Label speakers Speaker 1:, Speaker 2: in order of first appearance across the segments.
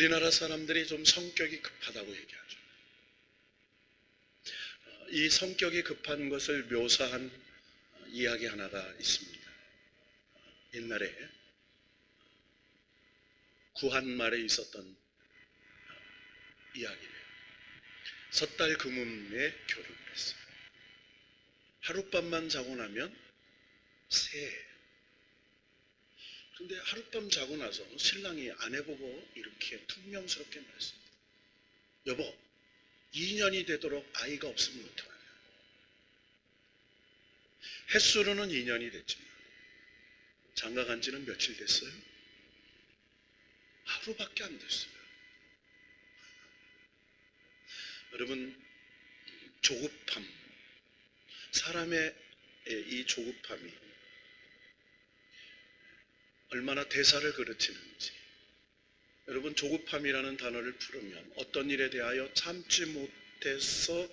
Speaker 1: 우리나라 사람들이 좀 성격이 급하다고 얘기하죠. 이 성격이 급한 것을 묘사한 이야기 하나가 있습니다. 옛날에 구한말에 있었던 이야기래요. 섣달 금음에 결혼을 했어요. 하룻밤만 자고 나면 새. 근데 하룻밤 자고 나서 신랑이 아내 보고 이렇게 퉁명스럽게 말했습니다. 여보, 2년이 되도록 아이가 없으면 어떡하냐. 햇수로는 2년이 됐지만 장가 간 지는 며칠 됐어요? 하루밖에 안 됐어요. 여러분, 조급함, 사람의 이 조급함이 얼마나 대사를 그르치는지. 여러분, 조급함이라는 단어를 풀으면 어떤 일에 대하여 참지 못해서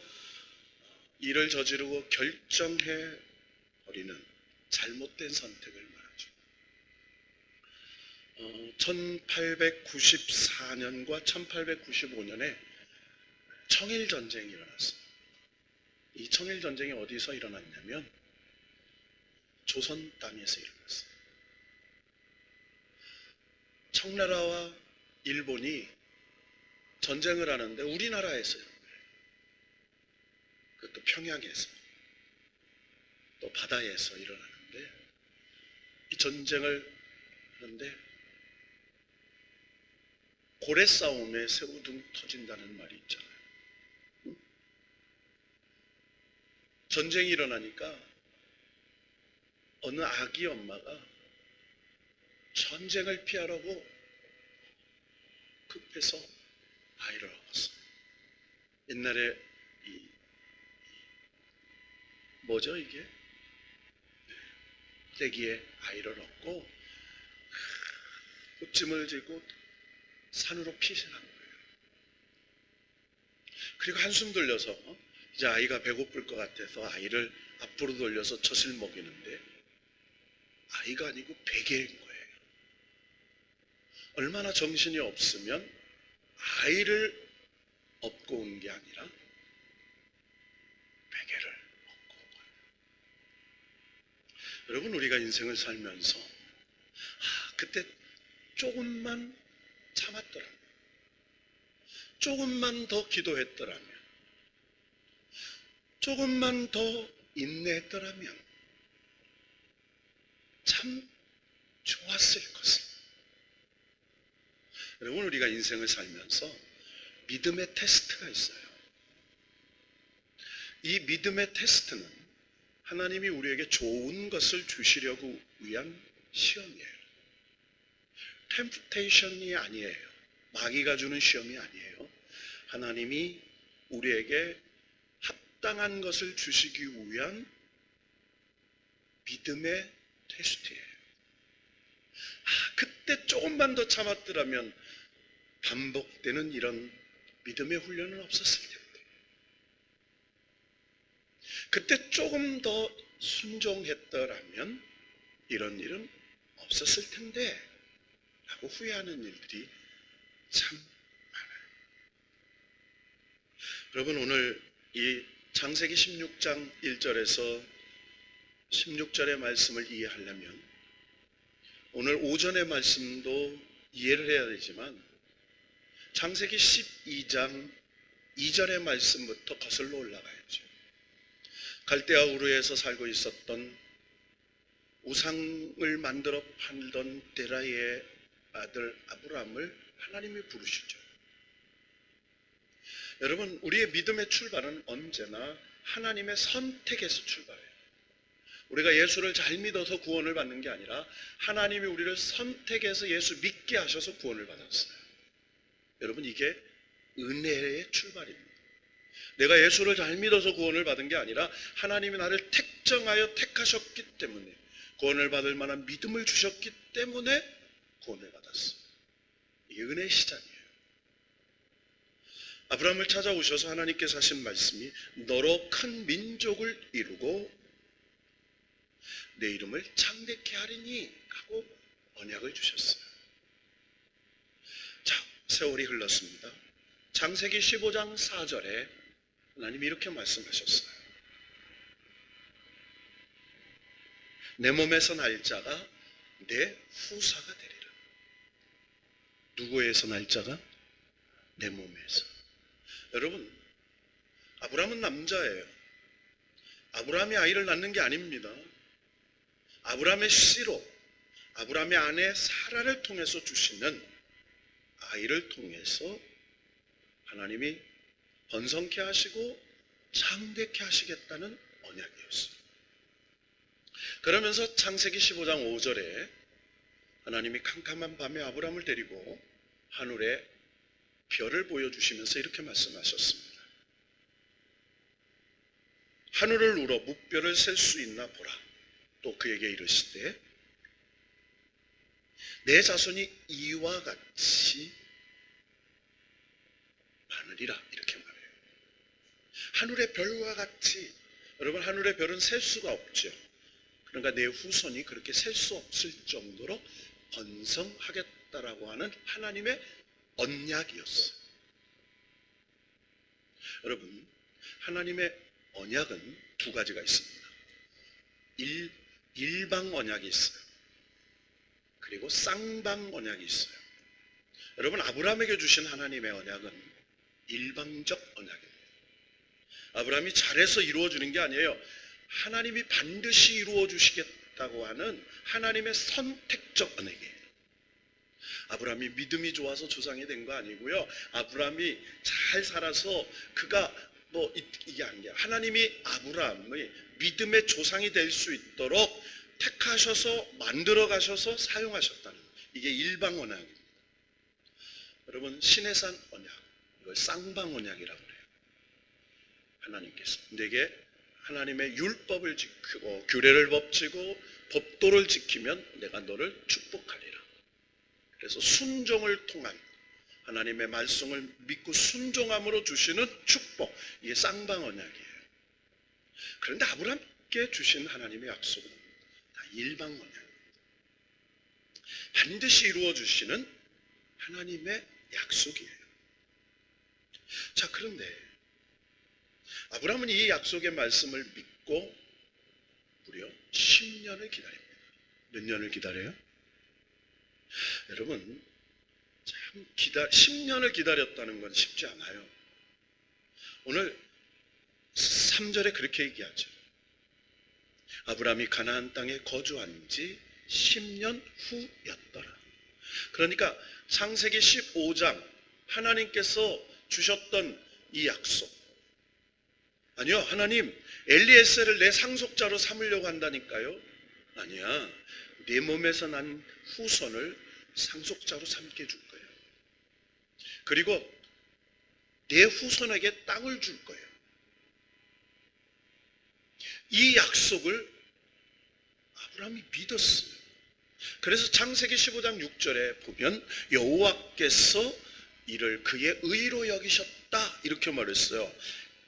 Speaker 1: 일을 저지르고 결정해 버리는 잘못된 선택을 말하죠. 1894년과 1895년에 청일전쟁이 일어났어요. 이 청일전쟁이 어디서 일어났냐면 조선 땅에서 일어났어요. 청나라와 일본이 전쟁을 하는데 우리나라에서요. 그것도 평양에서 또 바다에서 일어나는데 이 전쟁을 하는데 고래 싸움에 새우등 터진다는 말이 있잖아요. 전쟁이 일어나니까 어느 아기 엄마가 전쟁을 피하려고 급해서 아이를 얻었어요. 옛날에 뭐죠 이게? 떼기에 아이를 얻고 꽃짐을 지고 산으로 피신한 거예요. 그리고 한숨 돌려서 이제 아이가 배고플 것 같아서 아이를 앞으로 돌려서 젖을 먹이는데 아이가 아니고 베개인 거예요. 얼마나 정신이 없으면 아이를 업고 온 게 아니라 베개를 업고 온 거예요. 여러분, 우리가 인생을 살면서 그때 조금만 참았더라면, 조금만 더 기도했더라면, 조금만 더 인내했더라면 참 좋았을 것을. 여러분, 우리가 인생을 살면서 믿음의 테스트가 있어요. 이 믿음의 테스트는 하나님이 우리에게 좋은 것을 주시려고 위한 시험이에요. 템프테이션이 아니에요. 마귀가 주는 시험이 아니에요. 하나님이 우리에게 합당한 것을 주시기 위한 믿음의 테스트예요. 그때 조금만 더 참았더라면 반복되는 이런 믿음의 훈련은 없었을 텐데, 그때 조금 더 순종했더라면 이런 일은 없었을 텐데 라고 후회하는 일들이 참 많아요. 여러분, 오늘 이 창세기 16장 1절에서 16절의 말씀을 이해하려면 오늘 오전의 말씀도 이해를 해야 되지만 창세기 12장 2절의 말씀부터 거슬러 올라가야죠. 갈대아 우르에서 살고 있었던 우상을 만들어 팔던 데라의 아들 아브라함을 하나님이 부르시죠. 여러분, 우리의 믿음의 출발은 언제나 하나님의 선택에서 출발해요. 우리가 예수를 잘 믿어서 구원을 받는 게 아니라 하나님이 우리를 선택해서 예수 믿게 하셔서 구원을 받았어요. 여러분, 이게 은혜의 출발입니다. 내가 예수를 잘 믿어서 구원을 받은 게 아니라 하나님이 나를 택정하여 택하셨기 때문에, 구원을 받을 만한 믿음을 주셨기 때문에 구원을 받았어요. 이게 은혜의 시작이에요. 아브라함을 찾아오셔서 하나님께서 하신 말씀이 너로 큰 민족을 이루고 내 이름을 창대케 하리니 하고 언약을 주셨어요. 자, 세월이 흘렀습니다. 창세기 15장 4절에 하나님이 이렇게 말씀하셨어요. 내 몸에서 날 자가 내 후사가 되리라. 누구에서 날 자가? 내 몸에서. 여러분, 아브라함은 남자예요. 아브라함이 아이를 낳는 게 아닙니다. 아브라함의 씨로 아브라함의 아내 사라를 통해서 주시는 아이를 통해서 하나님이 번성케 하시고 창대케 하시겠다는 언약이었어요. 그러면서 창세기 15장 5절에 하나님이 캄캄한 밤에 아브라함을 데리고 하늘에 별을 보여주시면서 이렇게 말씀하셨습니다. 하늘을 우러 묵별을 셀 수 있나 보라. 또 그에게 이르시되 내 자손이 이와 같이 많으리라. 이렇게 말해요. 하늘의 별과 같이. 여러분, 하늘의 별은 셀 수가 없죠. 그러니까 내 후손이 그렇게 셀 수 없을 정도로 번성하겠다라고 하는 하나님의 언약이었어요. 여러분, 하나님의 언약은 두 가지가 있습니다. 일방 언약이 있어요. 그리고 쌍방 언약이 있어요. 여러분, 아브라함에게 주신 하나님의 언약은 일방적 언약입니다. 아브라함이 잘해서 이루어주는 게 아니에요. 하나님이 반드시 이루어 주시겠다고 하는 하나님의 선택적 언약이에요. 아브라함이 믿음이 좋아서 조상이 된 거 아니고요. 아브라함이 잘 살아서 그가 이게 아니에요. 하나님이 아브라함의 믿음의 조상이 될 수 있도록 택하셔서 만들어 가셔서 사용하셨다는 거예요. 이게 일방 언약입니다. 여러분, 시내산 언약, 이걸 쌍방 언약이라고 그래요. 하나님께서 내게 하나님의 율법을 지키고 규례를 법지고 법도를 지키면 내가 너를 축복하리라. 그래서 순종을 통한 하나님의 말씀을 믿고 순종함으로 주시는 축복, 이게 쌍방 언약이에요. 그런데 아브라함께 주신 하나님의 약속은 다 일방 언약입니다. 반드시 이루어 주시는 하나님의 약속이에요. 자, 그런데 아브라함은 이 약속의 말씀을 믿고 무려 10년을 기다립니다. 몇 년을 기다려요? 여러분, 참 10년을 기다렸다는 건 쉽지 않아요. 오늘 3절에 그렇게 얘기하죠. 아브라함이 가나안 땅에 거주한 지 10년 후였더라. 그러니까 창세기 15장 하나님께서 주셨던 이 약속, 아니요, 하나님 엘리에셀을 내 상속자로 삼으려고 한다니까요. 아니야, 네 몸에서 난 후손을 상속자로 삼게 줄 거예요. 그리고 내 후손에게 땅을 줄 거예요. 이 약속을 아브라함이 믿었어요. 그래서 창세기 15장 6절에 보면 여호와께서 이를 그의 의로 여기셨다 이렇게 말했어요.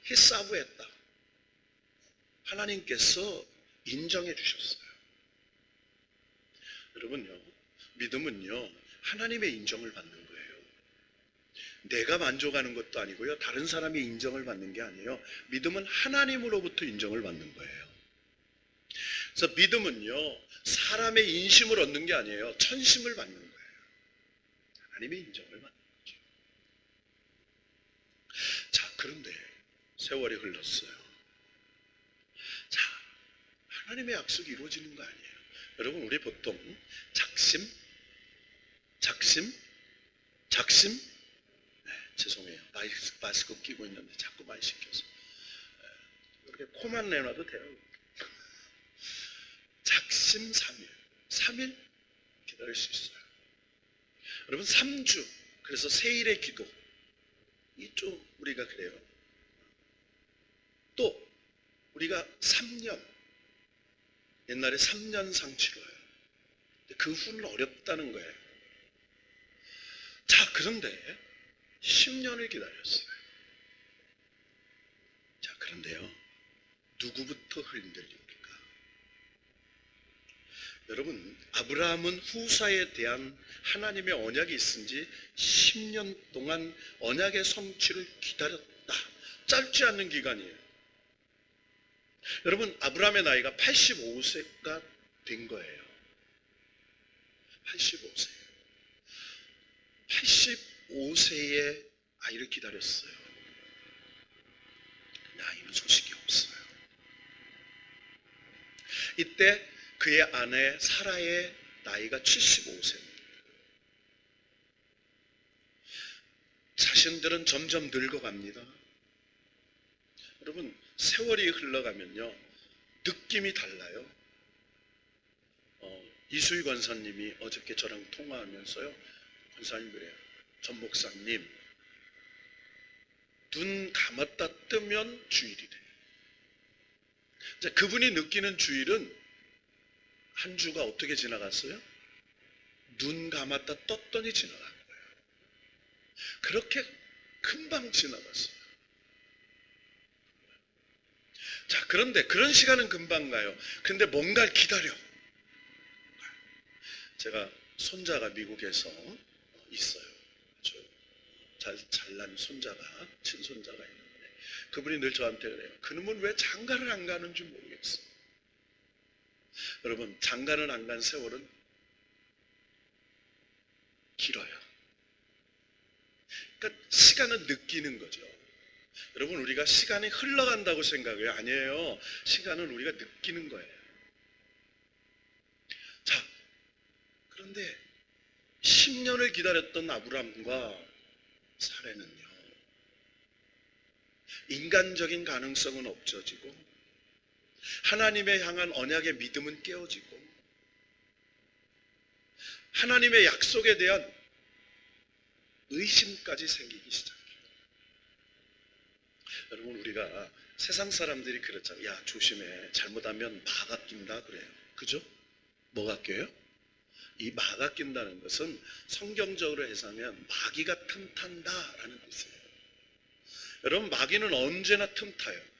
Speaker 1: 히사브했다. 하나님께서 인정해 주셨어요. 여러분요, 믿음은요 하나님의 인정을 받는 거예요. 내가 만족하는 것도 아니고요, 다른 사람의 인정을 받는 게 아니에요. 믿음은 하나님으로부터 인정을 받는 거예요. 그래서 믿음은요 사람의 인심을 얻는 게 아니에요, 천심을 받는 거예요. 하나님의 인정을 받는 거죠. 자, 그런데 세월이 흘렀어요. 자, 하나님의 약속이 이루어지는 거 아니에요. 여러분, 우리 보통 작심, 죄송해요. 마스크 끼고 있는데 자꾸 말 시켜서. 이렇게 코만 내놔도 돼요. 작심 3일. 3일 기다릴 수 있어요. 여러분, 3주. 그래서 세일의 기도. 이쪽 우리가 그래요. 또 우리가 3년. 옛날에 3년상 치러요. 그 후는 어렵다는 거예요. 자, 그런데 10년을 기다렸어요. 자, 그런데요, 누구부터 흔들립니까? 여러분, 아브라함은 후사에 대한 하나님의 언약이 있은 지 10년 동안 언약의 성취를 기다렸다. 짧지 않은 기간이에요. 여러분, 아브라함의 나이가 85세가 된 거예요. 85세. 85세에 아이를 기다렸어요. 아이는 소식이 없어요. 이때 그의 아내 사라의 나이가 75세입니다. 자신들은 점점 늙어갑니다. 여러분, 세월이 흘러가면요, 느낌이 달라요. 이수희 권사님이 어저께 저랑 통화하면서요, 권사님 그래요. 전 목사님, 눈 감았다 뜨면 주일이래. 그분이 느끼는 주일은 한 주가 어떻게 지나갔어요? 눈 감았다 떴더니 지나간 거예요. 그렇게 금방 지나갔어요. 자, 그런데 그런 시간은 금방 가요. 근데 뭔가를 기다려. 제가 손자가 미국에서 있어요. 아주 잘난 손자가, 친손자가 있는데 그분이 늘 저한테 그래요. 그놈은 왜 장가를 안 가는지 모르겠어. 여러분, 장가를 안 간 세월은 길어요. 그러니까 시간은 느끼는 거죠. 여러분, 우리가 시간이 흘러간다고 생각해요? 아니에요. 시간은 우리가 느끼는 거예요. 자, 그런데 10년을 기다렸던 아브라함과 사례는요, 인간적인 가능성은 없어지고 하나님의 향한 언약의 믿음은 깨어지고 하나님의 약속에 대한 의심까지 생기기 시작해요. 여러분, 우리가 세상 사람들이 그렇잖아요. 야, 조심해. 잘못하면 마가 낀다 그래요. 그죠? 뭐가 껴요? 이 마가 낀다는 것은 성경적으로 해석하면 마귀가 틈탄다라는 뜻이에요. 여러분, 마귀는 언제나 틈타요.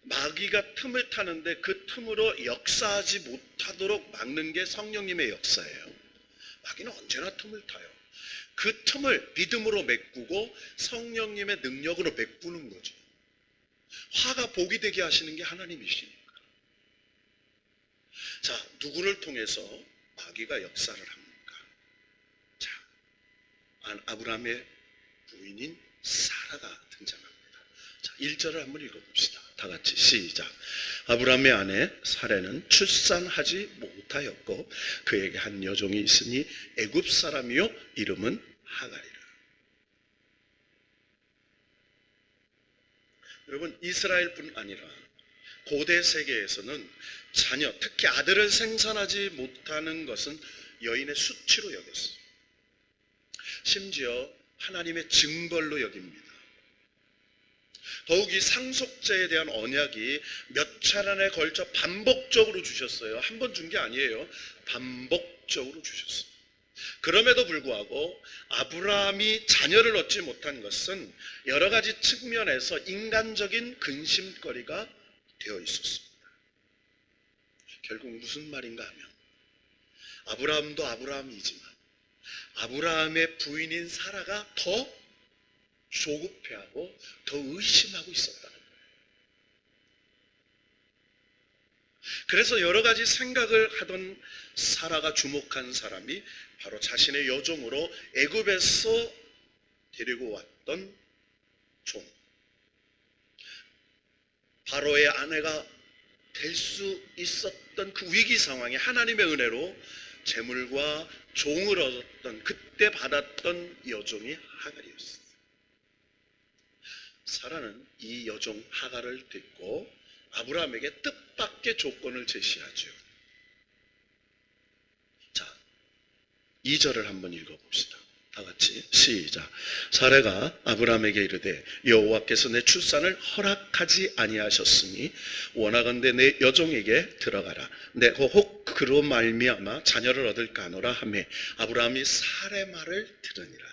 Speaker 1: 마귀가 틈을 타는데 그 틈으로 역사하지 못하도록 막는 게 성령님의 역사예요. 마귀는 언제나 틈을 타요. 그 틈을 믿음으로 메꾸고 성령님의 능력으로 메꾸는 거죠. 화가 복이 되게 하시는 게 하나님이시니까. 자, 누구를 통해서 마귀가 역사를 합니까? 자, 아브라함의 부인인 사라가 등장합니다. 자, 1절을 한번 읽어봅시다. 다 같이 시작. 아브라함의 아내 사라는 출산하지 못하였고 그에게 한 여종이 있으니 애굽 사람이요 이름은 하갈이라. 여러분, 이스라엘뿐 아니라 고대 세계에서는 자녀, 특히 아들을 생산하지 못하는 것은 여인의 수치로 여겼어요. 심지어 하나님의 징벌로 여깁니다. 더욱이 상속자에 대한 언약이 몇 차례에 걸쳐 반복적으로 주셨어요. 한 번 준 게 아니에요. 반복적으로 주셨어요. 그럼에도 불구하고 아브라함이 자녀를 얻지 못한 것은 여러 가지 측면에서 인간적인 근심거리가 되어 있었습니다. 결국 무슨 말인가 하면 아브라함도 아브라함이지만 아브라함의 부인인 사라가 더 조급해하고 더 의심하고 있었다는 거예요. 그래서 여러 가지 생각을 하던 사라가 주목한 사람이 바로 자신의 여종으로 애굽에서 데리고 왔던 종, 바로의 아내가 될 수 있었던 그 위기 상황에 하나님의 은혜로 재물과 종을 얻었던, 그때 받았던 여종이 하갈이었어요. 사라는 이 여종 하갈을 듣고 아브라함에게 뜻밖의 조건을 제시하죠. 자, 2절을 한번 읽어봅시다. 다 같이 시작. 사라가 아브라함에게 이르되 여호와께서 내 출산을 허락하지 아니하셨으니 원하건대 내 여종에게 들어가라. 내가 혹 그로 말미암아 자녀를 얻을까 하노라 하매 아브라함이 사라의 말을 들으니라.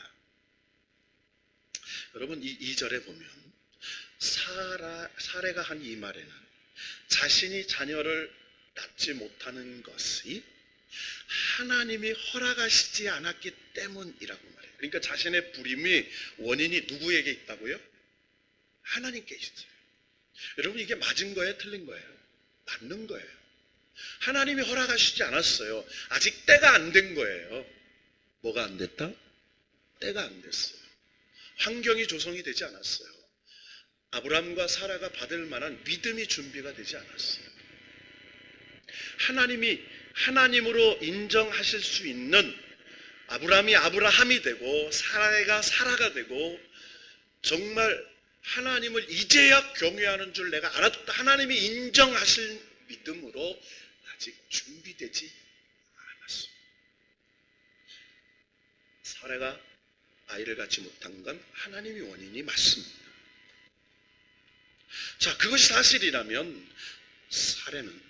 Speaker 1: 여러분, 이 2절에 보면 사라가 한 이 말에는 자신이 자녀를 낳지 못하는 것이 하나님이 허락하시지 않았기 때문이라고 말해요. 그러니까 자신의 불임이 원인이 누구에게 있다고요? 하나님께 있어요. 여러분, 이게 맞은 거예요? 틀린 거예요? 맞는 거예요. 하나님이 허락하시지 않았어요. 아직 때가 안 된 거예요. 뭐가 안 됐다? 때가 안 됐어요. 환경이 조성이 되지 않았어요. 아브라함과 사라가 받을 만한 믿음이 준비가 되지 않았어요. 하나님이 하나님으로 인정하실 수 있는 아브라함이 아브라함이 되고 사라가 사라가 되고 정말 하나님을 이제야 경외하는 줄 내가 알았다. 하나님이 인정하실 믿음으로 아직 준비되지 않았어요. 사라가 아이를 갖지 못한 건 하나님이 원인이 맞습니다. 자, 그것이 사실이라면 사라는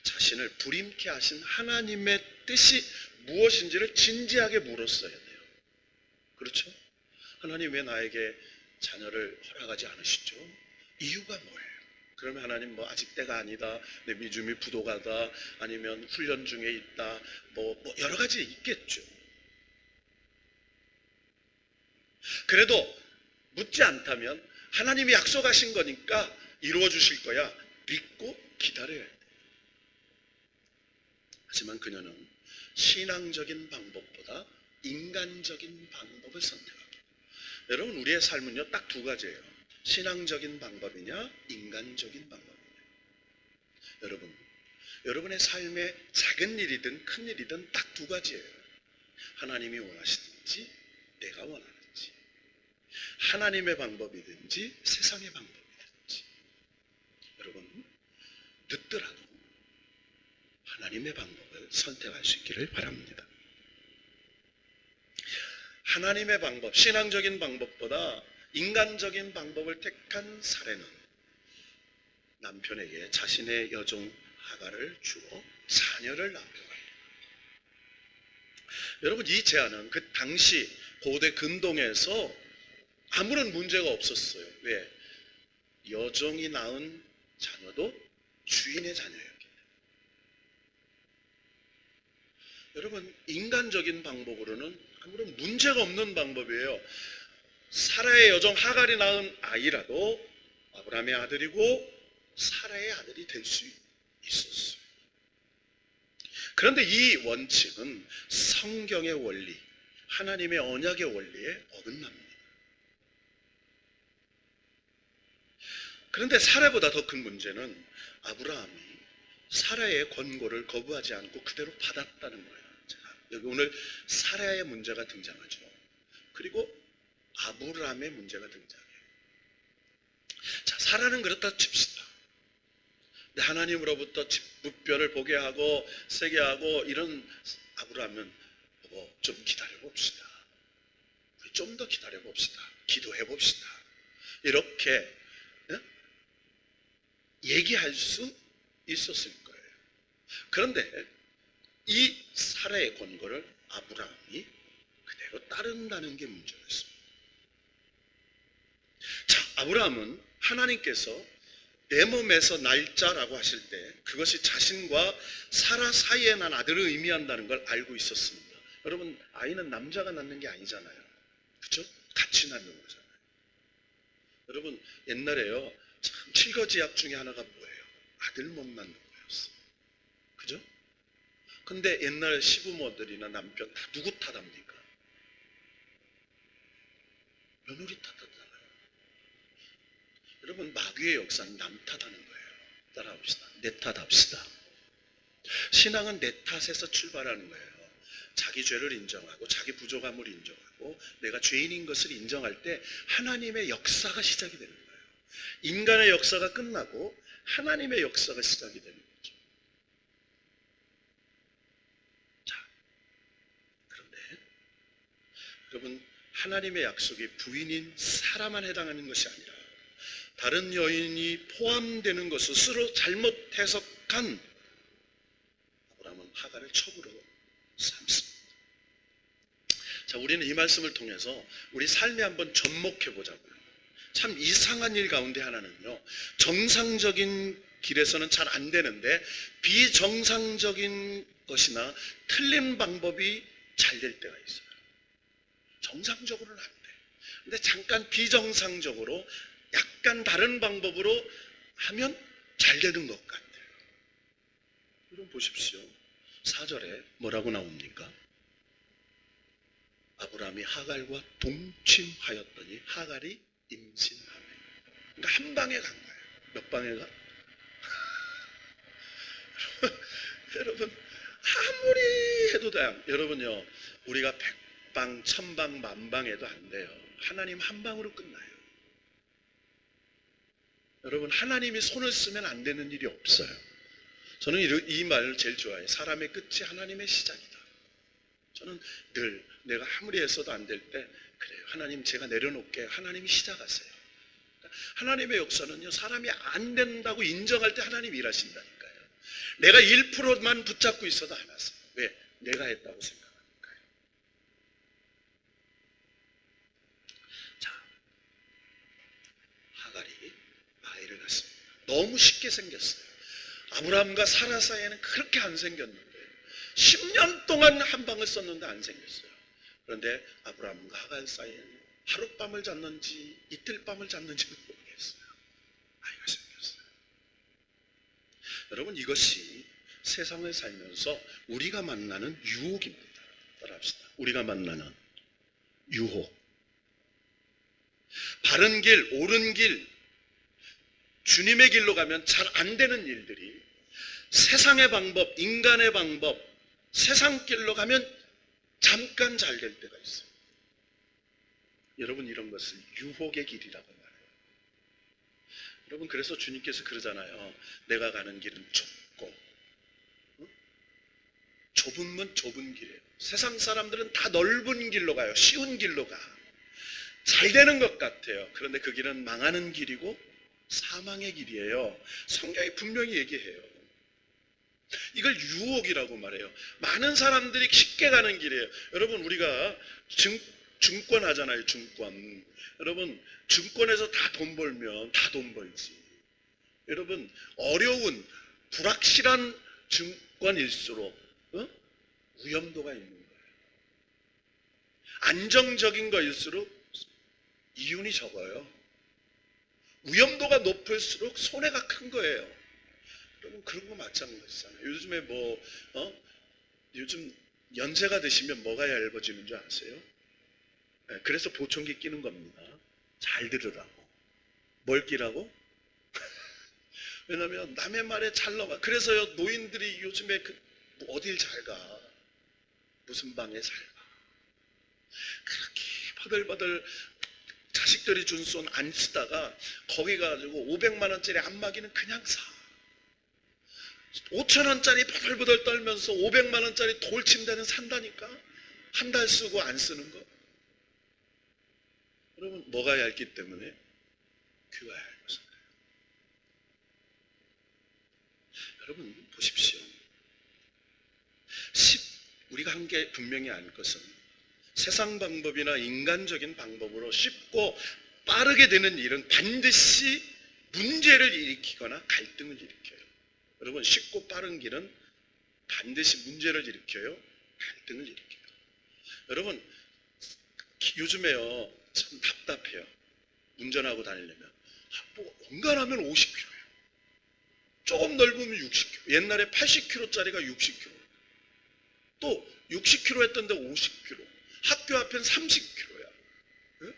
Speaker 1: 자신을 불임케 하신 하나님의 뜻이 무엇인지를 진지하게 물었어야 돼요. 그렇죠? 하나님 왜 나에게 자녀를 허락하지 않으시죠? 이유가 뭐예요? 그러면 하나님 아직 때가 아니다, 내 믿음이 부족하다, 아니면 훈련 중에 있다, 뭐 여러 가지 있겠죠. 그래도 묻지 않다면 하나님이 약속하신 거니까 이루어 주실 거야 믿고 기다려야 돼. 하지만 그녀는 신앙적인 방법보다 인간적인 방법을 선택합니다. 여러분, 우리의 삶은요 딱 두 가지예요. 신앙적인 방법이냐 인간적인 방법이냐. 여러분의 삶에 작은 일이든 큰 일이든 딱 두 가지예요. 하나님이 원하시든지 내가 원하는지, 하나님의 방법이든지 세상의 방법이든지. 여러분, 늦더라도 하나님의 방법을 선택할 수 있기를 바랍니다. 하나님의 방법, 신앙적인 방법보다 인간적인 방법을 택한 사라는 남편에게 자신의 여종 하가를 주어 자녀를 낳게. 여러분, 이 제안은 그 당시 고대 근동에서 아무런 문제가 없었어요. 왜? 여종이 낳은 자녀도 주인의 자녀였기 때문에. 여러분, 인간적인 방법으로는 아무런 문제가 없는 방법이에요. 사라의 여종 하갈이 낳은 아이라도 아브라함의 아들이고 사라의 아들이 될 수 있었어요. 그런데 이 원칙은 성경의 원리, 하나님의 언약의 원리에 어긋납니다. 그런데 사라보다 더 큰 문제는 아브라함이 사라의 권고를 거부하지 않고 그대로 받았다는 거예요. 자, 여기 오늘 사라의 문제가 등장하죠. 그리고 아브라함의 문제가 등장해요. 자, 사라는 그렇다 칩시다. 하나님으로부터 무뼈를 보게 하고 세게 하고 이런 아브라함은 좀 기다려 봅시다. 좀 더 기다려 봅시다. 기도해 봅시다. 이렇게 얘기할 수 있었을 거예요. 그런데 이 사라의 권고를 아브라함이 그대로 따른다는 게 문제였습니다. 자, 아브라함은 하나님께서 내 몸에서 날짜라고 하실 때 그것이 자신과 사라 사이에 난 아들을 의미한다는 걸 알고 있었습니다. 여러분, 아이는 남자가 낳는 게 아니잖아요. 그렇죠? 같이 낳는 거잖아요. 여러분, 옛날에요 참 칠거지약 중에 하나가 뭐예요? 아들 못 낳는 거였어요. 그죠? 근데 옛날 시부모들이나 남편 다 누구 탓합니까? 며느리 탓하잖아요. 여러분, 마귀의 역사는 남 탓하는 거예요. 따라합시다. 내 탓합시다. 신앙은 내 탓에서 출발하는 거예요. 자기 죄를 인정하고 자기 부족함을 인정하고 내가 죄인인 것을 인정할 때 하나님의 역사가 시작이 되는 거예요. 인간의 역사가 끝나고 하나님의 역사가 시작이 되는 거죠. 자, 그런데 여러분, 하나님의 약속이 부인인 사라만 해당하는 것이 아니라 다른 여인이 포함되는 것을 스스로 잘못 해석한 아브라함은 하갈을 첩으로 삼습니다. 자, 우리는 이 말씀을 통해서 우리 삶에 한번 접목해 보자고요. 참 이상한 일 가운데 하나는요, 정상적인 길에서는 잘 안 되는데 비정상적인 것이나 틀린 방법이 잘 될 때가 있어요. 정상적으로는 안 돼. 근데 잠깐 비정상적으로 약간 다른 방법으로 하면 잘 되는 것 같아요. 여러분 보십시오. 4절에 뭐라고 나옵니까? 아브라함이 하갈과 동침하였더니 하갈이 임신하네. 그러니까 한 방에 간 거예요. 몇 방에 가? 여러분 아무리 해도 돼요. 여러분요, 우리가 100방, 1000방, 만방 해도 안 돼요. 하나님 한 방으로 끝나요. 여러분 하나님이 손을 쓰면 안 되는 일이 없어요. 저는 이 말을 제일 좋아해요. 사람의 끝이 하나님의 시작이다. 저는 늘 내가 아무리 애써도 안 될 때 그래요. 하나님 제가 내려놓을게요. 하나님이 시작하세요. 하나님의 역사는요, 사람이 안 된다고 인정할 때 하나님이 일하신다니까요. 내가 1%만 붙잡고 있어도 안 하세요. 왜? 내가 했다고 생각하니까요. 자, 하갈이 아이를 낳습니다. 너무 쉽게 생겼어요. 아브라함과 사라 사이에는 그렇게 안 생겼는데 10년 동안 한 방을 썼는데 안 생겼어요. 그런데 아브라함과 하갈 사이에는 하룻밤을 잤는지 이틀밤을 잤는지는 모르겠어요. 아이가 생겼어요. 여러분 이것이 세상을 살면서 우리가 만나는 유혹입니다. 따라합시다. 우리가 만나는 유혹. 바른 길, 옳은 길, 주님의 길로 가면 잘 안 되는 일들이 세상의 방법, 인간의 방법, 세상 길로 가면 잠깐 잘 될 때가 있어요. 여러분 이런 것을 유혹의 길이라고 말해요. 여러분 그래서 주님께서 그러잖아요. 내가 가는 길은 좁고 좁으면 좁은 길이에요. 세상 사람들은 다 넓은 길로 가요. 쉬운 길로 가. 잘 되는 것 같아요. 그런데 그 길은 망하는 길이고 사망의 길이에요. 성경이 분명히 얘기해요. 이걸 유혹이라고 말해요. 많은 사람들이 쉽게 가는 길이에요. 여러분 우리가 증권 하잖아요. 증권. 여러분 증권에서 다 돈 벌면 다 돈 벌지. 여러분 어려운 불확실한 증권일수록 위험도가 있는 거예요. 안정적인 거일수록 이윤이 적어요. 위험도가 높을수록 손해가 큰 거예요. 여러분 그런 거 마찬가지잖아요. 요즘에 요즘 연세가 드시면 뭐가 얇아지는 줄 아세요? 네, 그래서 보청기 끼는 겁니다. 잘 들으라고. 뭘 끼라고? 왜냐면 남의 말에 잘 넘어가. 그래서요 노인들이 요즘에 어딜 잘 가? 무슨 방에 잘 가? 그렇게 바들바들 자식들이 준 돈 안 쓰다가 거기 가지고 500만 원짜리 안마기는 그냥 사. 5천 원짜리 버들버들 떨면서 500만 원짜리 돌침대는 산다니까. 한 달 쓰고 안 쓰는 거. 여러분 뭐가 얇기 때문에? 귀가 얇아서 그래요. 여러분 보십시오. 우리가 한 게 분명히 알 것은 세상 방법이나 인간적인 방법으로 쉽고 빠르게 되는 일은 반드시 문제를 일으키거나 갈등을 일으켜요. 여러분 쉽고 빠른 길은 반드시 문제를 일으켜요. 갈등을 일으켜요. 여러분 요즘에요 참 답답해요. 운전하고 다니려면 엉간하면 50km예요. 조금 넓으면 60km. 옛날에 80km짜리가 60km. 또 60km 했던 데 50km. 학교 앞엔 30km야. 네?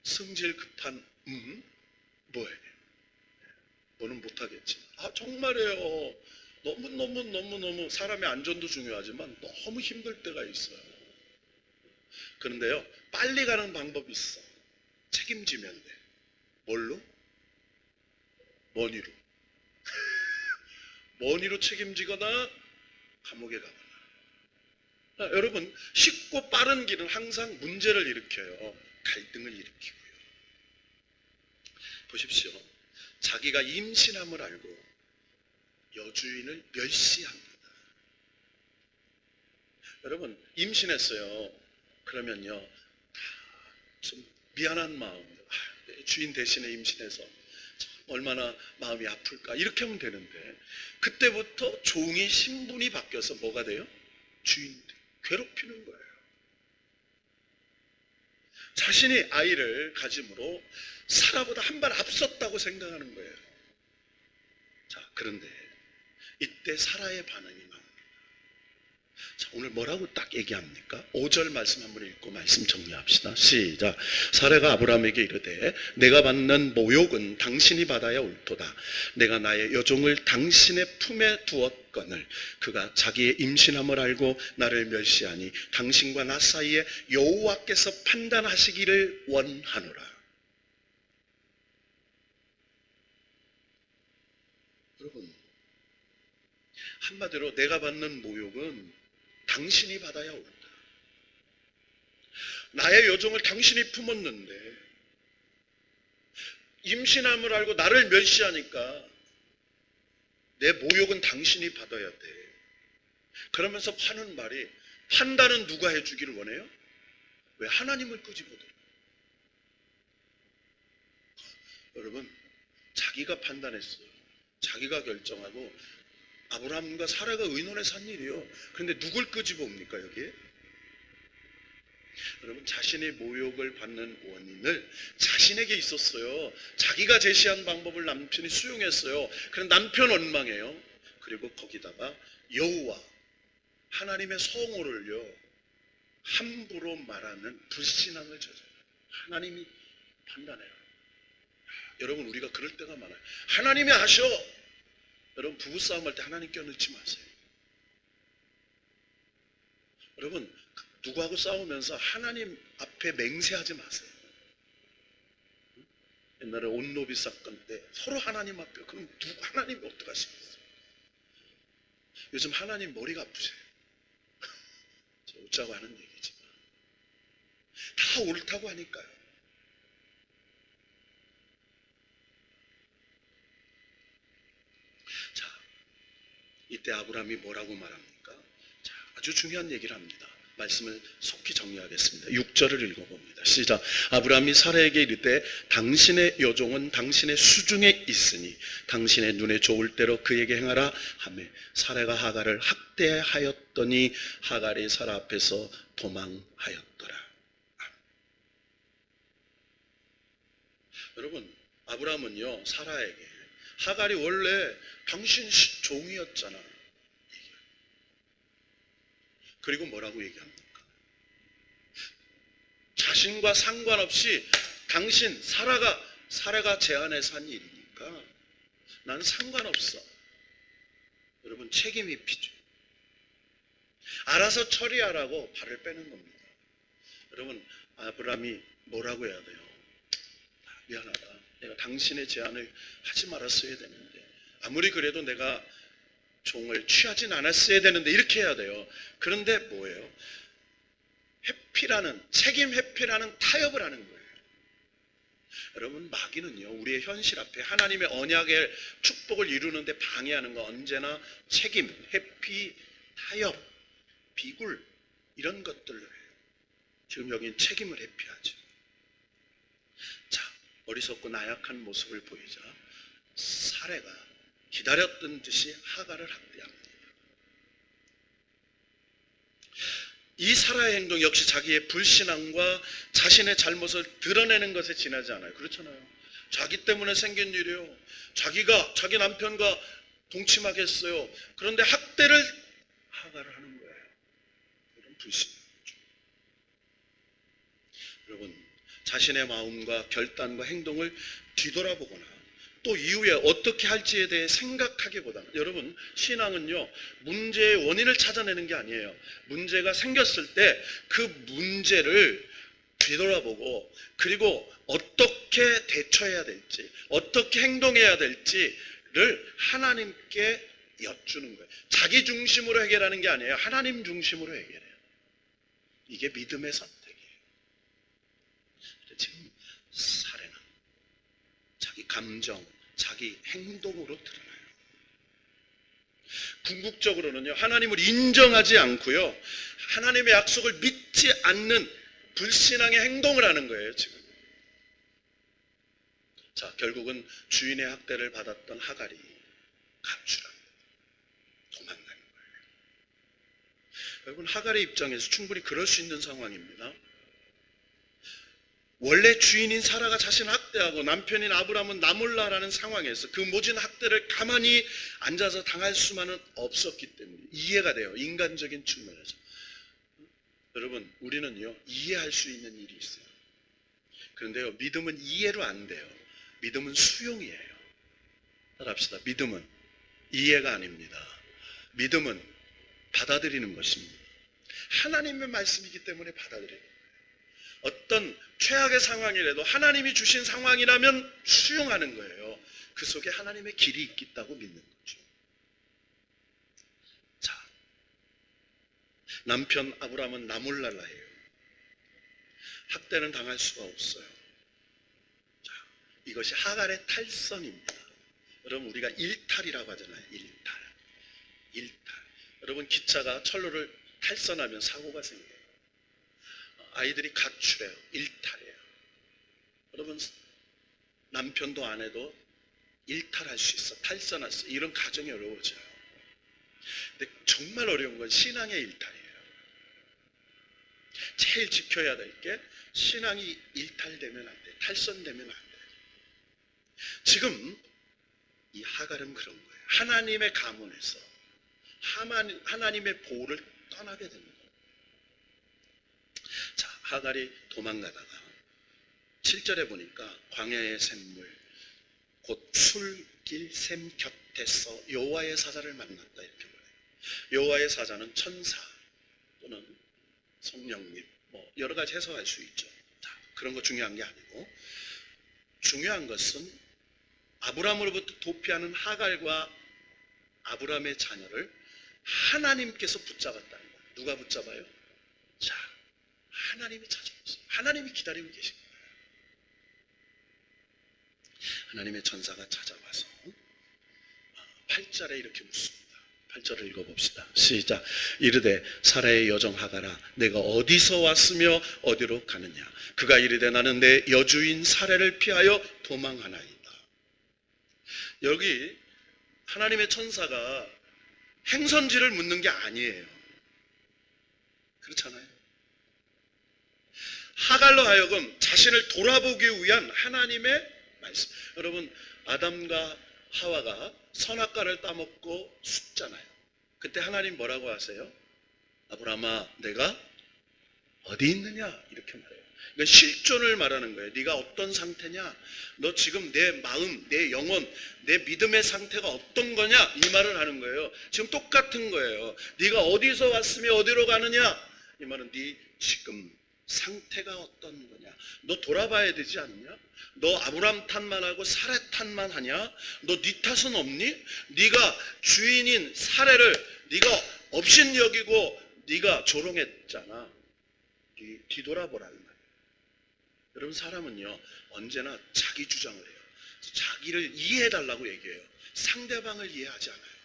Speaker 1: 성질 급한 뭐해? 너는 못하겠지. 정말이에요. 너무 사람의 안전도 중요하지만 너무 힘들 때가 있어요. 그런데요 빨리 가는 방법이 있어. 책임지면 돼. 뭘로? 머니로. 머니로 책임지거나 감옥에 가거나. 여러분 쉽고 빠른 길은 항상 문제를 일으켜요. 갈등을 일으키고요. 보십시오. 자기가 임신함을 알고 여주인을 멸시합니다. 여러분 임신했어요. 그러면요 좀 미안한 마음. 주인 대신에 임신해서 얼마나 마음이 아플까 이렇게 하면 되는데 그때부터 종이 신분이 바뀌어서 뭐가 돼요? 주인 괴롭히는 거예요. 자신이 아이를 가짐으로 사라보다 한 발 앞섰다고 생각하는 거예요. 자, 그런데 이때 사라의 반응이 나옵니다. 자, 오늘 뭐라고 딱 얘기합니까? 5절 말씀 한번 읽고 말씀 정리합시다. 시작. 사라가 아브라함에게 이르되 내가 받는 모욕은 당신이 받아야 옳도다. 내가 나의 여종을 당신의 품에 두었거늘 그가 자기의 임신함을 알고 나를 멸시하니 당신과 나 사이에 여호와께서 판단하시기를 원하노라. 여러분, 한마디로 내가 받는 모욕은 당신이 받아야 옳다. 나의 여종을 당신이 품었는데 임신함을 알고 나를 멸시하니까 내 모욕은 당신이 받아야 돼. 그러면서 하는 말이 판단은 누가 해주기를 원해요? 왜 하나님을 끄집어들어요? 여러분, 자기가 판단했어요. 자기가 결정하고 아브라함과 사라가 의논해서 한 일이요. 그런데 누굴 끄집어옵니까 여기에? 여러분, 자신의 모욕을 받는 원인을 자신에게 있었어요. 자기가 제시한 방법을 남편이 수용했어요. 그럼 남편 원망해요. 그리고 거기다가 여호와 하나님의 성호를요 함부로 말하는 불신앙을 저져요. 하나님이 판단해요. 여러분, 우리가 그럴 때가 많아요. 하나님이 아셔. 여러분, 부부싸움 할 때 하나님 껴넣지 마세요. 여러분, 누구하고 싸우면서 하나님 앞에 맹세하지 마세요. 옛날에 온노비 사건 때 서로 하나님 앞에, 그럼 하나님이 어떡하시겠어요? 요즘 하나님 머리가 아프세요. 저 웃자고 하는 얘기지만 다 옳다고 하니까요. 자, 이때 아브라함이 뭐라고 말합니까? 자, 아주 중요한 얘기를 합니다. 말씀을 속히 정리하겠습니다. 6절을 읽어봅니다. 시작. 아브라함이 사라에게 이르되 당신의 여종은 당신의 수중에 있으니 당신의 눈에 좋을 대로 그에게 행하라 하매 사라가 하갈을 학대하였더니 하갈이 사라 앞에서 도망하였더라. 여러분, 아브라함은요 사라에게 하갈이 원래 당신 종이었잖아. 그리고 뭐라고 얘기합니까? 자신과 상관없이 당신 사라가 제안해서 한 일이니까 나는 상관없어. 여러분, 책임이 필요해요. 알아서 처리하라고 발을 빼는 겁니다. 여러분, 아브라함이 뭐라고 해야 돼요? 미안하다. 내가 당신의 제안을 하지 말았어야 되는데, 아무리 그래도 내가 종을 취하진 않았어야 되는데 이렇게 해야 돼요. 그런데 뭐예요? 책임 회피라는 타협을 하는 거예요. 여러분, 마귀는요 우리의 현실 앞에 하나님의 언약의 축복을 이루는데 방해하는 거 언제나 책임, 회피, 타협, 비굴 이런 것들로 해요. 지금 여기는 책임을 회피하죠. 자, 어리석고 나약한 모습을 보이자 사례가 기다렸던 듯이 하갈을 학대합니다. 이 사라의 행동 역시 자기의 불신앙과 자신의 잘못을 드러내는 것에 지나지 않아요. 그렇잖아요. 자기 때문에 생긴 일이에요. 자기가 자기 남편과 동침하겠어요. 그런데 학대를 하갈을 하는 거예요. 이런 불신앙이죠. 여러분, 자신의 마음과 결단과 행동을 뒤돌아보거나 또 이후에 어떻게 할지에 대해 생각하기보다는, 여러분, 신앙은요 문제의 원인을 찾아내는 게 아니에요. 문제가 생겼을 때 그 문제를 뒤돌아보고 그리고 어떻게 대처해야 될지 어떻게 행동해야 될지를 하나님께 여쭈는 거예요. 자기 중심으로 해결하는 게 아니에요. 하나님 중심으로 해결해요. 이게 믿음의 선택이에요. 지금 사례는 자기 감정, 자기 행동으로 드러나요. 궁극적으로는요 하나님을 인정하지 않고요 하나님의 약속을 믿지 않는 불신앙의 행동을 하는 거예요. 지금 자, 결국은 주인의 학대를 받았던 하갈이 가출합니다. 도망가는 거예요. 여러분, 하갈의 입장에서 충분히 그럴 수 있는 상황입니다. 원래 주인인 사라가 자신을 학대하고 남편인 아브라함은 나몰라라는 상황에서 그 모진 학대를 가만히 앉아서 당할 수만은 없었기 때문에 이해가 돼요. 인간적인 측면에서. 여러분, 우리는요, 이해할 수 있는 일이 있어요. 그런데요, 믿음은 이해로 안 돼요. 믿음은 수용이에요. 따라합시다. 믿음은 이해가 아닙니다. 믿음은 받아들이는 것입니다. 하나님의 말씀이기 때문에 받아들여요. 어떤 최악의 상황이라도 하나님이 주신 상황이라면 수용하는 거예요. 그 속에 하나님의 길이 있다고 믿는 거죠. 자, 남편 아브라함은 나몰랄라예요. 학대는 당할 수가 없어요. 자, 이것이 하갈의 탈선입니다. 여러분, 우리가 일탈이라고 하잖아요. 일탈. 여러분, 기차가 철로를 탈선하면 사고가 생겨요. 아이들이 가출해요. 일탈이에요. 여러분, 남편도 아내도 일탈할 수 있어. 탈선할 수 있어. 이런 가정이 어려워져요. 근데 정말 어려운 건 신앙의 일탈이에요. 제일 지켜야 될 게 신앙이 일탈되면 안 돼. 탈선되면 안 돼. 지금 이 하갈은 그런 거예요. 하나님의 가문에서 하나님의 보호를 떠나게 됩니다. 자, 하갈이 도망가다가 7절에 보니까 광야의 샘물 곧 술길 샘 곁에서 여호와의 사자를 만났다 이렇게 말해요. 여호와의 사자는 천사 또는 성령님 뭐 여러 가지 해석할 수 있죠. 자, 그런 거 중요한 게 아니고 중요한 것은 아브라함으로부터 도피하는 하갈과 아브라함의 자녀를 하나님께서 붙잡았다는 거예요. 누가 붙잡아요? 자, 하나님이 찾아왔어요. 하나님이 기다리고 계신 거예요. 하나님의 천사가 찾아와서 8절에 이렇게 묻습니다. 8절을 읽어봅시다. 시작. 이르되 사라의 여종 하갈아 내가 어디서 왔으며 어디로 가느냐. 그가 이르되 나는 내 여주인 사라를 피하여 도망하나이다. 여기 하나님의 천사가 행선지를 묻는 게 아니에요. 그렇잖아요. 하갈로 하여금 자신을 돌아보기 위한 하나님의 말씀. 여러분, 아담과 하와가 선악과를 따먹고 죽잖아요. 그때 하나님 뭐라고 하세요? 아브라함아 내가 어디 있느냐 이렇게 말해요. 그러니까 실존을 말하는 거예요. 네가 어떤 상태냐? 너 지금 내 마음, 내 영혼, 내 믿음의 상태가 어떤 거냐? 이 말을 하는 거예요. 지금 똑같은 거예요. 네가 어디서 왔으며 어디로 가느냐? 이 말은 네 지금 상태가 어떤 거냐? 너 돌아봐야 되지 않냐? 너 아브람 탓만 하고 사례 탓만 하냐? 너 네 탓은 없니? 네가 주인인 사례를 네가 업신 여기고 네가 조롱했잖아. 뒤돌아보라는 말이에요. 여러분, 사람은요 언제나 자기 주장을 해요. 자기를 이해해달라고 얘기해요. 상대방을 이해하지 않아요.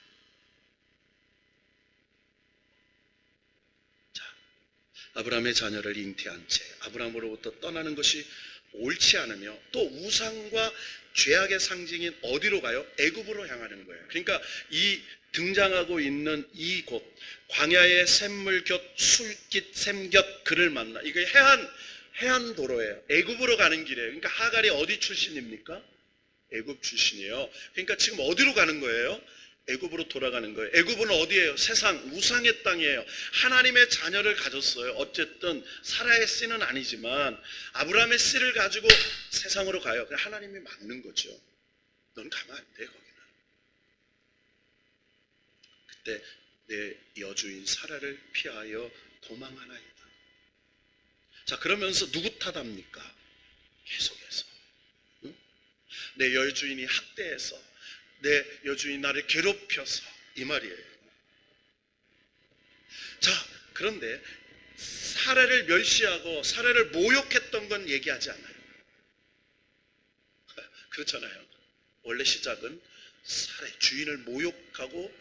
Speaker 1: 자, 아브라함의 자녀를 잉태한 채 아브라함으로부터 떠나는 것이 옳지 않으며 또 우상과 죄악의 상징인 어디로 가요? 애굽으로 향하는 거예요. 그러니까 이 등장하고 있는 이곳 광야의 샘물 곁 술깃 샘 곁 그를 만나. 이게 해안 도로예요. 애굽으로 가는 길이에요. 그러니까 하갈이 어디 출신입니까? 애굽 출신이에요. 그러니까 지금 어디로 가는 거예요? 애굽으로 돌아가는 거예요. 애굽은 어디예요? 세상 우상의 땅이에요. 하나님의 자녀를 가졌어요. 어쨌든 사라의 씨는 아니지만 아브라함의 씨를 가지고 세상으로 가요. 하나님이 막는 거죠. 넌 가면 안 돼 거기는. 그때 내 여주인 사라를 피하여 도망하나이다. 자, 그러면서 누구 탓합니까? 계속해서 내 여주인이 학대해서 내 여주인 나를 괴롭혀서 이 말이에요. 자, 그런데 사례를 멸시하고 사례를 모욕했던 건 얘기하지 않아요. 그렇잖아요. 원래 시작은 사례, 주인을 모욕하고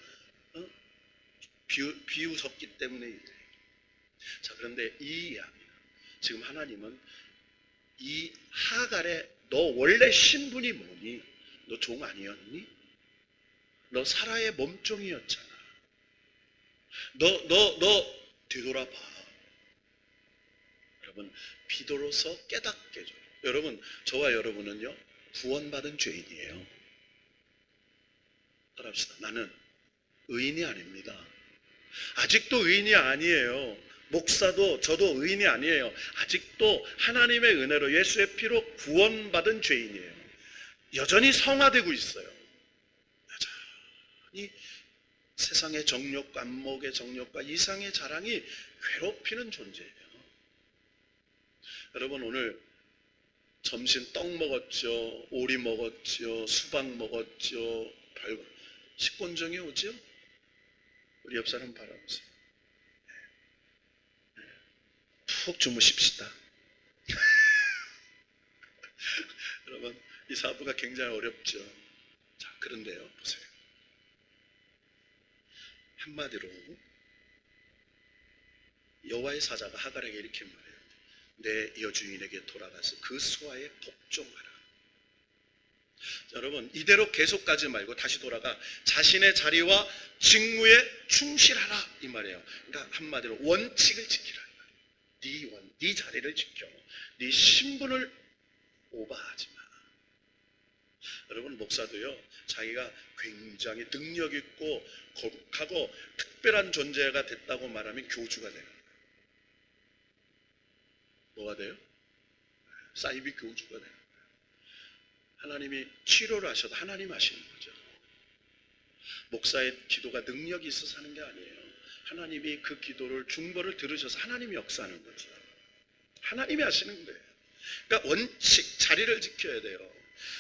Speaker 1: 비웃었기 때문에. 자, 그런데 이 이야기 지금 하나님은 이 하갈의 너 원래 신분이 뭐니? 너 종 아니었니? 너 사라의 몸종이었잖아. 너 뒤돌아봐. 여러분, 비로소 깨닫게 해줘요. 여러분, 저와 여러분은요, 구원받은 죄인이에요. 따라합시다. 나는 의인이 아닙니다. 아직도 의인이 아니에요. 목사도 저도 의인이 아니에요. 아직도 하나님의 은혜로 예수의 피로 구원받은 죄인이에요. 여전히 성화되고 있어요. 여전히 세상의 정욕과 안목의 정욕과 이상의 자랑이 괴롭히는 존재예요. 여러분, 오늘 점심 떡 먹었죠, 오리 먹었죠, 수박 먹었죠. 별거 식곤증이 오죠? 우리 옆 사람 바라보세요. 푹 주무십시다. 여러분, 이 사부가 굉장히 어렵죠. 자, 그런데요, 보세요. 한마디로 여호와의 사자가 하갈에게 이렇게 말해요. 내 여주인에게 돌아가서 그 수하에 복종하라. 여러분, 이대로 계속 가지 말고 다시 돌아가 자신의 자리와 직무에 충실하라 이 말이에요. 그러니까 한마디로 원칙을 지키라. 네 자리를 지켜. 네 신분을 오버하지 마. 여러분, 목사도요, 자기가 굉장히 능력 있고 거룩하고 특별한 존재가 됐다고 말하면 교주가 돼요. 뭐가 돼요? 사이비 교주가 돼요. 하나님이 치료를 하셔도 하나님 하시는 거죠. 목사의 기도가 능력이 있어서 하는 게 아니에요. 하나님이 그 기도를 중보를 들으셔서 하나님이 역사하는 거죠. 하나님이 하시는 거예요. 그러니까 원칙, 자리를 지켜야 돼요.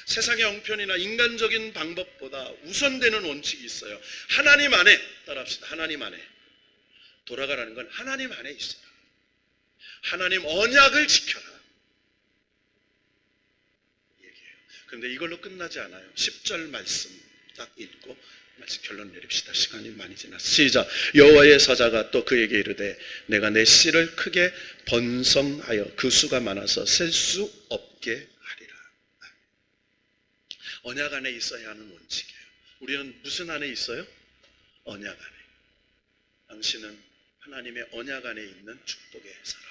Speaker 1: 세상의 형편이나 인간적인 방법보다 우선되는 원칙이 있어요. 하나님 안에, 따라합시다. 하나님 안에 돌아가라는 건 하나님 안에 있어요. 하나님 언약을 지켜라 얘기해요. 그런데 이걸로 끝나지 않아요. 10절 말씀 딱 읽고 결론 내립시다. 시간이 많이 지났어. 시작. 여호와의 사자가 또 그에게 이르되 내가 내 씨를 크게 번성하여 그 수가 많아서 셀 수 없게 하리라. 언약 안에 있어야 하는 원칙이에요. 우리는 무슨 안에 있어요? 언약 안에. 당신은 하나님의 언약 안에 있는 축복의 사람.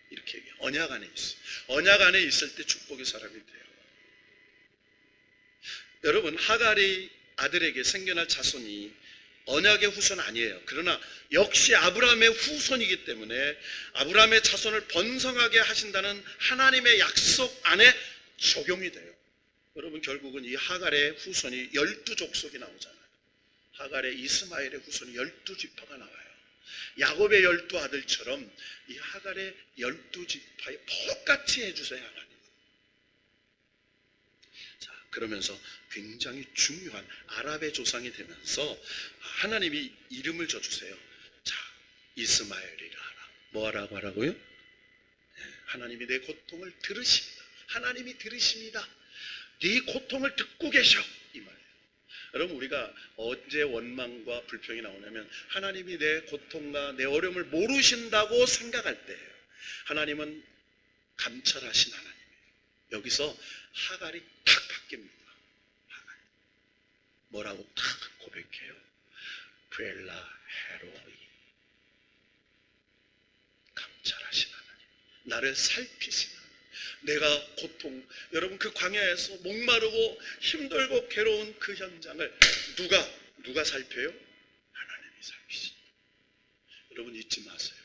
Speaker 1: 이렇게 얘기해요. 언약 안에 있어요. 언약 안에 있을 때 축복의 사람이 돼요. 여러분, 하갈이 아들에게 생겨날 자손이 언약의 후손 아니에요. 그러나 역시 아브라함의 후손이기 때문에 아브라함의 자손을 번성하게 하신다는 하나님의 약속 안에 적용이 돼요. 여러분, 결국은 이 하갈의 후손이 12족속이 나오잖아요. 하갈의 이스마엘의 후손이 12지파가 나와요. 야곱의 12아들처럼 이 하갈의 12지파에 똑같이 해주세요, 하나님. 자, 그러면서 굉장히 중요한 아랍의 조상이 되면서 하나님이 이름을 줘주세요. 자, 이스마엘이라 하라. 뭐 하라고 하라고요? 네, 하나님이 내 고통을 들으십니다. 하나님이 들으십니다. 네 고통을 듣고 계셔 이 말이에요. 여러분, 우리가 언제 원망과 불평이 나오냐면 하나님이 내 고통과 내 어려움을 모르신다고 생각할 때예요. 하나님은 감찰하신 하나님이에요. 여기서 하갈이 탁 바뀝니다. 하갈. 뭐라고 탁 고백해요? 브엘라 헤로이. 감찰하신 하나님. 나를 살피시는 내가 고통, 여러분 그 광야에서 목마르고 힘들고 괴로운 그 현장을 누가 살펴요? 하나님이 살피십니다. 여러분, 잊지 마세요.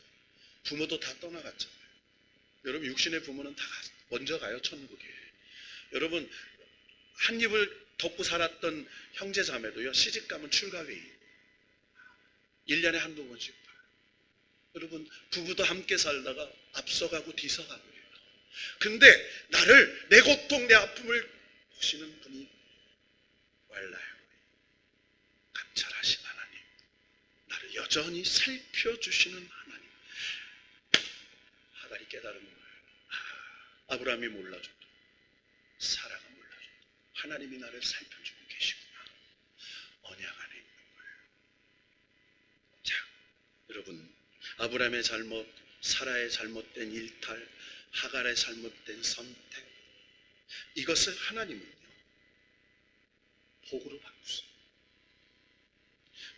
Speaker 1: 부모도 다 떠나갔잖아요. 여러분, 육신의 부모는 다 먼저 가요, 천국에. 여러분, 한 입을 덮고 살았던 형제 자매도요, 시집 가면 출가회의 1년에 한두 번씩 봐요. 여러분, 부부도 함께 살다가 앞서가고 뒤서가고. 근데 나를, 내 고통, 내 아픔을 보시는 분이 왈라요. 감찰하신 하나님. 나를 여전히 살펴주시는 하나님. 하갈이 깨달은 거예요. 아브라함이 몰라줬다. 사라가 몰라줬다. 하나님이 나를 살펴주고 계시구나. 언약 안에 있는 거예요. 자, 여러분, 아브라함의 잘못, 사라의 잘못된 일탈, 하갈의 잘못된 선택, 이것을 하나님은요 복으로 바꾸세요.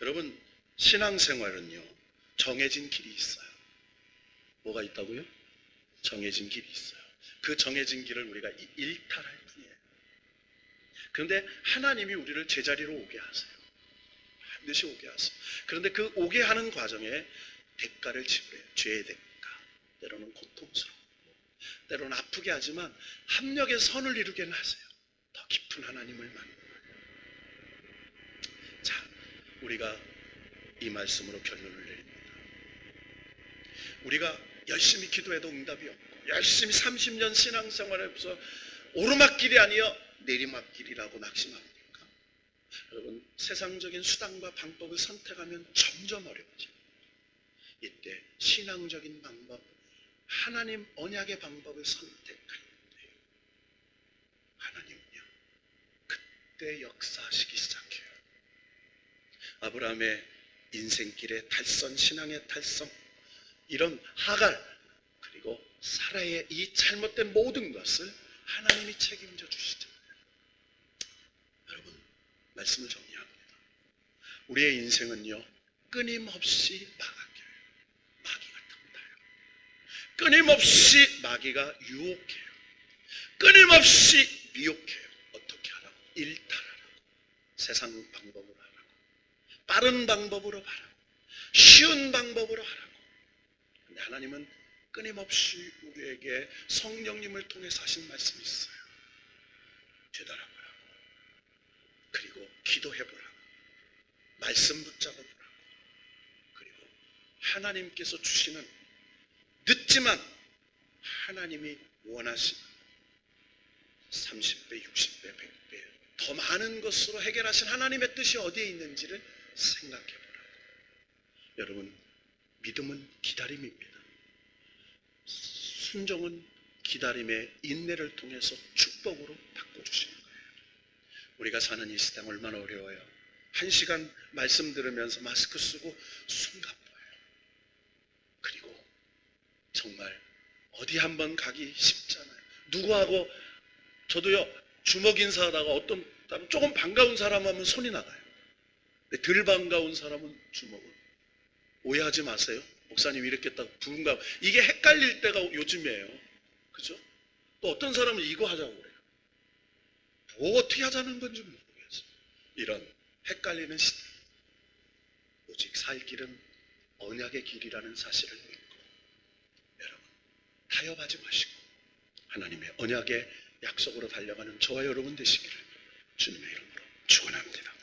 Speaker 1: 여러분, 신앙생활은요 정해진 길이 있어요. 뭐가 있다고요? 정해진 길이 있어요. 그 정해진 길을 우리가 일탈할 뿐이에요. 그런데 하나님이 우리를 제자리로 오게 하세요. 반드시 오게 하세요. 그런데 그 오게 하는 과정에 대가를 지불해요. 죄의 대가. 때로는 고통스럽고 때로는 아프게 하지만 합력의 선을 이루게는 하세요. 더 깊은 하나님을 만나요. 자, 우리가 이 말씀으로 결론을 내립니다. 우리가 열심히 기도해도 응답이 없고 열심히 30년 신앙생활에 없어 오르막길이 아니여 내리막길이라고 낙심합니까? 여러분, 세상적인 수단과 방법을 선택하면 점점 어려워집니다. 이때 신앙적인 방법, 하나님 언약의 방법을 선택할 때 하나님은요 그때 역사하시기 시작해요. 아브라함의 인생길의 달성, 신앙의 달성, 이런 하갈 그리고 사라의 이 잘못된 모든 것을 하나님이 책임져 주시잖아요. 여러분, 말씀을 정리합니다. 우리의 인생은요 끊임없이 막아껴요. 마귀가 탐나요. 끊임없이 마귀가 유혹해요. 끊임없이 미혹해요. 어떻게 하라고? 일탈하라고. 세상 방법으로 하라고. 빠른 방법으로 하라고. 쉬운 방법으로 하라고. 근데 하나님은 끊임없이 우리에게 성령님을 통해서 하신 말씀이 있어요. 되돌아보라고. 그리고 기도해보라고. 말씀 붙잡아보라고. 그리고 하나님께서 주시는 늦지만 하나님이 원하시는 30배, 60배, 100배 더 많은 것으로 해결하신 하나님의 뜻이 어디에 있는지를 생각해보라고. 여러분, 믿음은 기다림입니다. 순종은 기다림의 인내를 통해서 축복으로 바꿔주시는 거예요. 우리가 사는 이 세상 얼마나 어려워요. 1시간 말씀 들으면서 마스크 쓰고 숨가빠요. 그리고 정말 어디 한번 가기 쉽잖아요. 누구하고 저도요 주먹 인사하다가 어떤 사람 조금 반가운 사람 하면 손이 나가요. 근데 덜 반가운 사람은 주먹을. 오해하지 마세요. 목사님 이렇게 딱 부른가. 이게 헷갈릴 때가 요즘이에요. 그죠? 또 어떤 사람은 이거 하자고 그래요. 뭐 어떻게 하자는 건지 모르겠어요. 이런 헷갈리는 시대. 오직 살 길은 언약의 길이라는 사실을 믿고 여러분 타협하지 마시고 하나님의 언약의 약속으로 달려가는 저와 여러분 되시기를 주님의 이름으로 축원합니다.